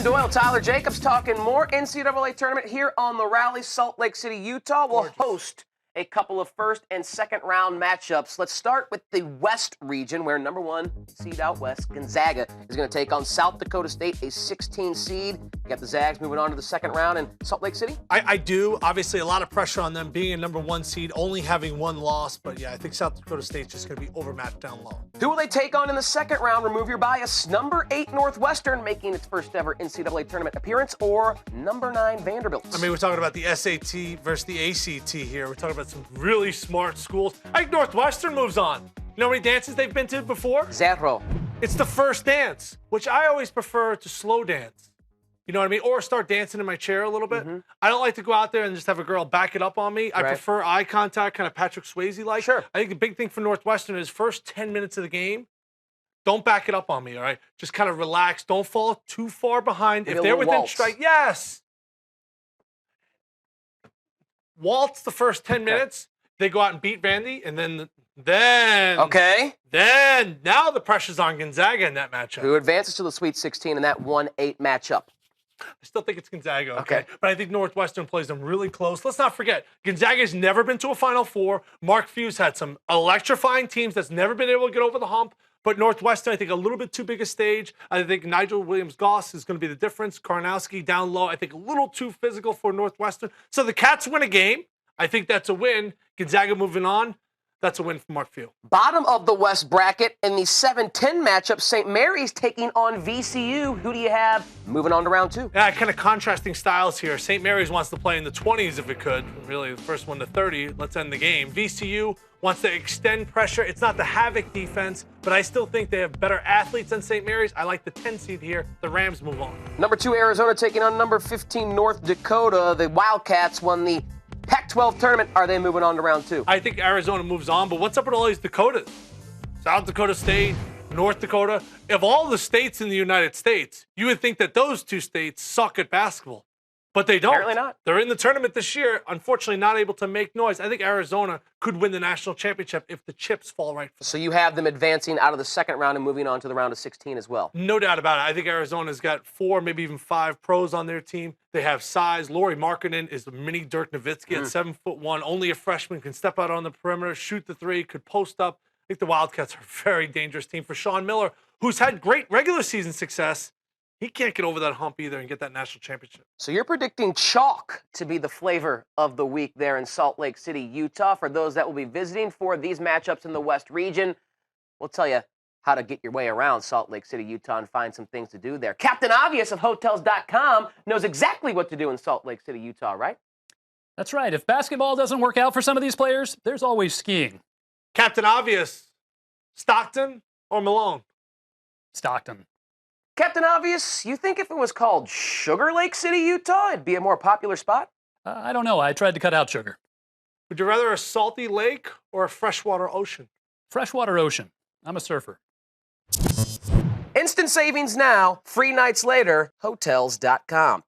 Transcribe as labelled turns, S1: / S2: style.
S1: Doyle, Tyler Jacobs talking more NCAA tournament here on the Rally. Salt Lake City, Utah will host a couple of first and second round matchups. Let's start with the West region, where number 1 seed out west, Gonzaga, is going to take on South Dakota State, a 16 seed. You got the Zags moving on to the second round in Salt Lake City?
S2: I do. Obviously, a lot of pressure on them being a number 1 seed, only having 1 loss. But yeah, I think South Dakota State's just going to be overmatched down low.
S1: Who will they take on in the second round? Remove your bias. Number 8 Northwestern making its first ever NCAA tournament appearance, or number 9 Vanderbilt?
S2: I mean, we're talking about the SAT versus the ACT here. We're talking about some really smart schools. I think Northwestern moves on. You know how many dances they've been to before?
S1: Zero.
S2: It's the first dance, which I always prefer to slow dance. You know what I mean? Or start dancing in my chair a little bit. I don't like to go out there and just have a girl back it up on me. I prefer eye contact, kind of Patrick Swayze-like.
S1: Sure.
S2: I think the big thing for Northwestern is first 10 minutes of the game, don't back it up on me, all right? Just kind of relax. Don't fall too far behind.
S1: Maybe
S2: if they're within
S1: waltz.
S2: strike, yes. Waltz the first 10 minutes. They go out and beat Vandy, and then now the pressure's on Gonzaga in that matchup.
S1: Who advances to the Sweet 16 in that 1-8 matchup?
S2: I still think it's Gonzaga, okay? But I think Northwestern plays them really close. Let's not forget, Gonzaga's never been to a Final Four. Mark Few's had some electrifying teams that's never been able to get over the hump. But Northwestern, I think, a little bit too big a stage. I think Nigel Williams-Goss is going to be the difference. Karnowski down low, I think a little too physical for Northwestern. So the Cats win a game. I think that's a win. Gonzaga moving on. That's a win for Mark Few.
S1: Bottom of the West bracket in the 7-10 matchup, St. Mary's taking on VCU. Who do you have moving on to round 2?
S2: Yeah, kind of contrasting styles here. St. Mary's wants to play in the 20s if it could. Really, the first one to 30. Let's end the game. VCU wants to extend pressure. It's not the havoc defense, but I still think they have better athletes than St. Mary's. I like the 10 seed here. The Rams move on.
S1: Number 2 Arizona taking on number 15 North Dakota. The Wildcats won the Pac-12 tournament. Are they moving on to round 2?
S2: I think Arizona moves on, but what's up with all these Dakotas? South Dakota State, North Dakota. Of all the states in the United States, you would think that those 2 states suck at basketball. But they don't.
S1: Apparently not.
S2: They're in the tournament this year, unfortunately not able to make noise. I think Arizona could win the national championship if the chips fall right for them.
S1: So you have them advancing out of the second round and moving on to the round of 16 as well.
S2: No doubt about it. I think Arizona's got 4, maybe even 5 pros on their team. They have size. Lauri Markkanen is the mini Dirk Nowitzki at 7'1". Only a freshman can step out on the perimeter, shoot the 3, could post up. I think the Wildcats are a very dangerous team. For Sean Miller, who's had great regular season success, he can't get over that hump either and get that national championship.
S1: So you're predicting chalk to be the flavor of the week there in Salt Lake City, Utah. For those that will be visiting for these matchups in the West region, we'll tell you how to get your way around Salt Lake City, Utah, and find some things to do there. Captain Obvious of Hotels.com knows exactly what to do in Salt Lake City, Utah, right?
S3: That's right. If basketball doesn't work out for some of these players, there's always skiing.
S2: Captain Obvious, Stockton or Malone?
S3: Stockton.
S1: Captain Obvious, you think if it was called Sugar Lake City, Utah, it'd be a more popular spot?
S3: I don't know. I tried to cut out sugar.
S2: Would you rather a salty lake or a freshwater ocean?
S3: Freshwater ocean. I'm a surfer.
S1: Instant savings now, free nights later, Hotels.com.